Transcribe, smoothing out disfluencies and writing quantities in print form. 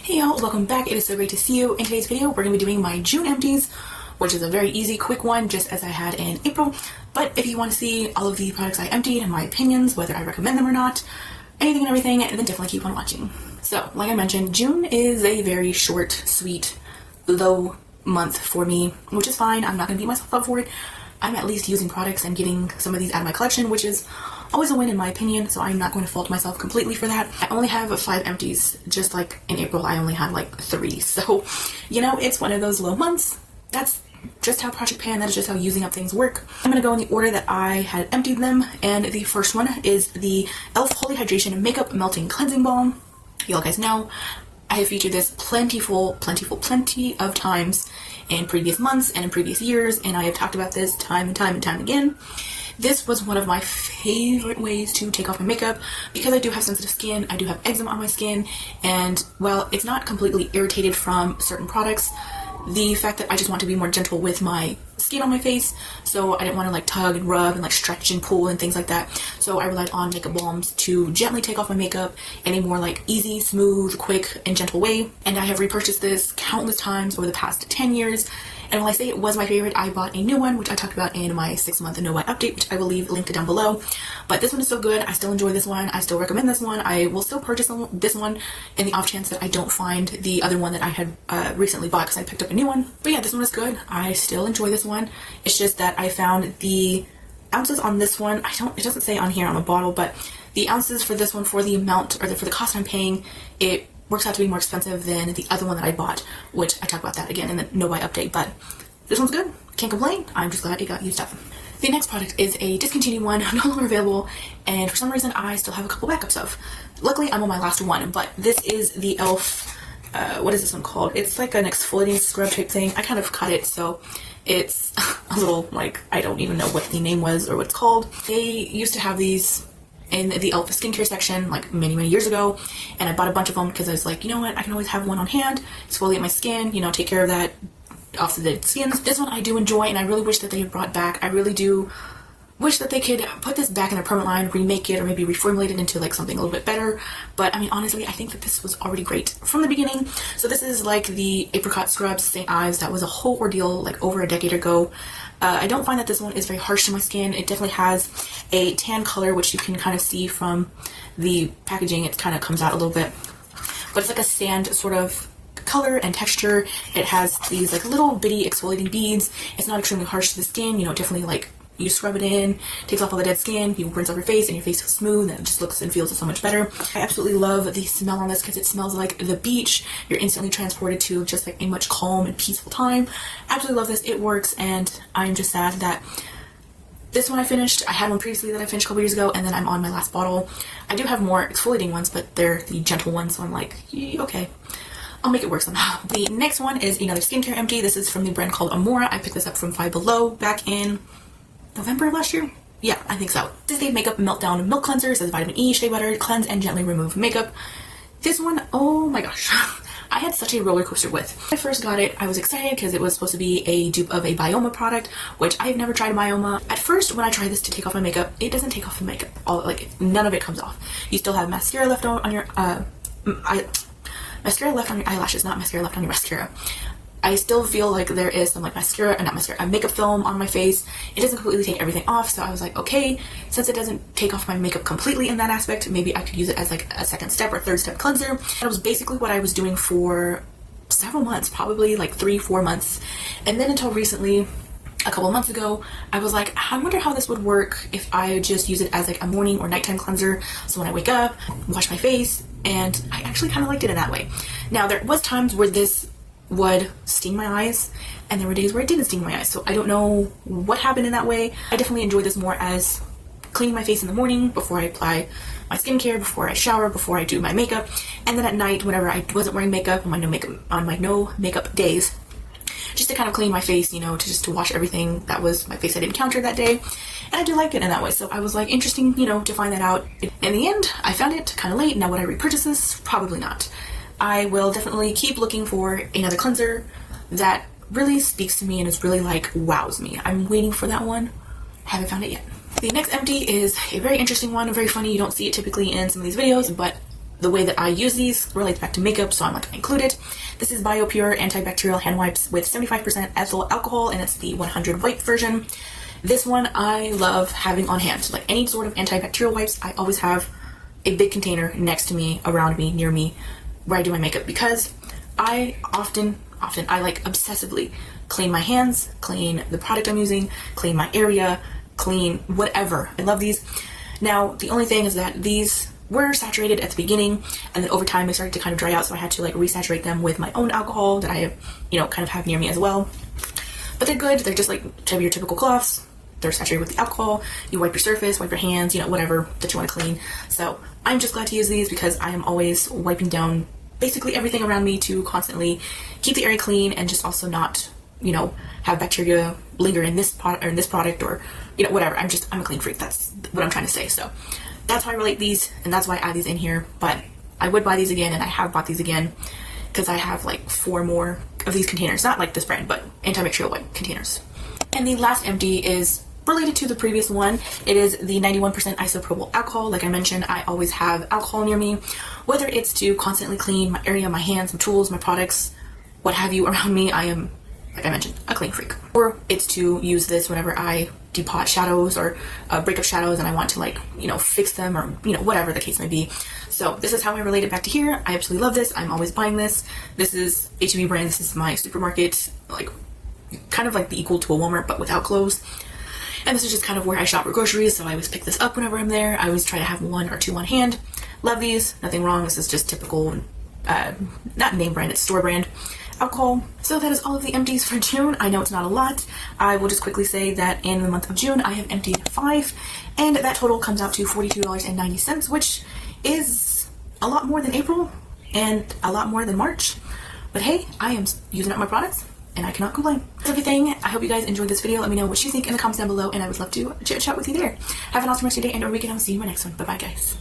Hey y'all, welcome back. It is so great to see you. In today's video, we're going to be doing my June empties, which is a very easy, quick one, just as I had in April. But if you want to see all of the products I emptied and my opinions, whether I recommend them or not, anything and everything, then definitely keep on watching. So, like I mentioned, June is a very short, sweet, low month for me, which is fine. I'm not going to beat myself up for it. I'm at least using products and getting some of these out of my collection, which is always a win in my opinion, so I'm not going to fault myself completely for that. I only have 5 empties, just like in April I only had like 3, so you know, it's one of those low months. That's just how Project Pan, that is just how using up things work. I'm going to go in the order that I had emptied them, and the first one is the e.l.f. Holy Hydration Makeup Melting Cleansing Balm. You all guys know I have featured this plenty of times in previous months and in previous years, and I have talked about this time and time again. This was one of my favorite ways to take off my makeup because I do have sensitive skin, I do have eczema on my skin, and while it's not completely irritated from certain products, the fact that I just want to be more gentle with my skin on my face, so I didn't want to like tug and rub and like stretch and pull and things like that, so I relied on makeup balms to gently take off my makeup in a more like easy, smooth, quick, and gentle way. And I have repurchased this countless times over the past 10 years. And while I say it was my favorite, I bought a new one, which I talked about in my 6-month No Buy update, which I will leave linked down below. But this one is so good. I still enjoy this one. I still recommend this one. I will still purchase this one in the off chance that I don't find the other one that I had recently bought because I picked up a new one. But yeah, this one is good. I still enjoy this one. It's just that I found the ounces on this one, it doesn't say on here on the bottle, but the ounces for this one, for the amount, or for the cost I'm paying, it works out to be more expensive than the other one that I bought, which I talk about that again in the No Buy update, but this one's good. Can't complain. I'm just glad it got used up. The next product is a discontinued one, no longer available, and for some reason I still have a couple backups of. Luckily, I'm on my last one, but this is the e.l.f. What is this one called? It's like an exfoliating scrub type thing. I kind of cut it, so it's a little like, I don't even know what the name was or what it's called. They used to have these in the e.l.f. skincare section like many years ago, and I bought a bunch of them because I was like, you know what, I can always have one on hand, exfoliate my skin, you know, take care of that off the dead skins. This one I do enjoy, and I really wish that they had brought back. I really do wish that they could put this back in their permanent line, remake it, or maybe reformulate it into like something a little bit better. But I mean, honestly, I think that this was already great from the beginning. So this is like the apricot scrub St. Ives. That was a whole ordeal like over a decade ago. I don't find that this one is very harsh to my skin. It definitely has a tan color, which you can kind of see from the packaging. It kind of comes out a little bit, but it's like a sand sort of color and texture. It has these like little bitty exfoliating beads. It's not extremely harsh to the skin, you know, definitely like you scrub it in, takes off all the dead skin, you rinse off your face, and your face feels smooth, and it just looks and feels so much better. I absolutely love the smell on this because it smells like the beach. You're instantly transported to just like a much calm and peaceful time. Absolutely love this. It works, and I'm just sad that this one I finished. I had one previously that I finished a couple years ago, and then I'm on my last bottle. I do have more exfoliating ones, but they're the gentle ones, so I'm like, okay, I'll make it work somehow. The next one is another skincare empty. This is from the brand called Amora. I picked this up from Five Below back in November of last year? Yeah, I think so. This is a Makeup Meltdown Milk Cleanser. It says vitamin E, shea butter, cleanse and gently remove makeup. This one, oh my gosh. I had such a roller coaster with. When I first got it, I was excited because it was supposed to be a dupe of a byoma product, which I have never tried byoma. At first, when I tried this to take off my makeup, it doesn't take off the makeup. None of it comes off. You still have mascara left on your mascara left on your eyelashes, not mascara left on your mascara. I still feel like there is some like a makeup film on my face. It doesn't completely take everything off, so I was like, okay, since it doesn't take off my makeup completely in that aspect, maybe I could use it as like a second step or third step cleanser. That was basically what I was doing for several months, probably like 3-4 months. And then until recently, a couple months ago, I was like, I wonder how this would work if I just use it as like a morning or nighttime cleanser. So when I wake up, wash my face, and I actually kind of liked it in that way. Now, there was times where this would sting my eyes, and there were days where it didn't sting my eyes, so I don't know what happened in that way. I definitely enjoy this more as cleaning my face in the morning before I apply my skincare, before I shower, before I do my makeup, and then at night whenever I wasn't wearing makeup on my no makeup days, just to kind of clean my face, you know, to wash everything that was my face I didn't encounter that day. And I do like it in that way, so I was like, interesting, you know, to find that out. In the end, I found it kind of late. Now would I repurchase this? Probably not. I will definitely keep looking for another cleanser that really speaks to me and is really like wows me. I'm waiting for that one. Haven't found it yet. The next empty is a very interesting one, very funny. You don't see it typically in some of these videos, but the way that I use these relates back to makeup, so I'm like, I include it. This is BioPure antibacterial hand wipes with 75% ethyl alcohol, and it's the 100 wipe version. This one I love having on hand. Like any sort of antibacterial wipes, I always have a big container next to me, around me, near me, where I do my makeup, because I often, I like obsessively clean my hands, clean the product I'm using, clean my area, clean whatever. I love these. Now, the only thing is that these were saturated at the beginning, and then over time they started to kind of dry out, so I had to like resaturate them with my own alcohol that I have, kind of have near me as well. But they're good. They're just like your typical cloths. They're saturated with the alcohol. You wipe your surface, wipe your hands, whatever that you want to clean. So I'm just glad to use these because I am always wiping down basically everything around me to constantly keep the area clean and just also not, have bacteria linger in this product or whatever. I'm a clean freak. That's what I'm trying to say. So that's why I relate these, and that's why I add these in here. But I would buy these again, and I have bought these again because I have like 4 more of these containers. Not like this brand, but antibacterial wipe containers. And the last empty is related to the previous one. It is the 91% isopropyl alcohol. Like I mentioned, I always have alcohol near me, whether it's to constantly clean my area, my hands, my tools, my products, what have you around me. I am, like I mentioned, a clean freak. Or it's to use this whenever I depot shadows or break up shadows and I want to fix them or whatever the case may be. So this is how I relate it back to here. I absolutely love this. I'm always buying this. This is H-E-B brand. This is my supermarket, like kind of like the equal to a Walmart but without clothes. And this is just kind of where I shop for groceries, so I always pick this up whenever I'm there. I always try to have 1 or 2 on hand. Love these, nothing wrong. This is just typical, not name brand, it's store brand alcohol. So that is all of the empties for June. I know it's not a lot. I will just quickly say that in the month of June, I have emptied 5, and that total comes out to $42.90, which is a lot more than April and a lot more than March. But hey, I am using up my products, and I cannot complain. That's everything. I hope you guys enjoyed this video. Let me know what you think in the comments down below, and I would love to chit chat with you there. Have an awesome rest of your day and or weekend. I'll see you in my next one. Bye bye, guys.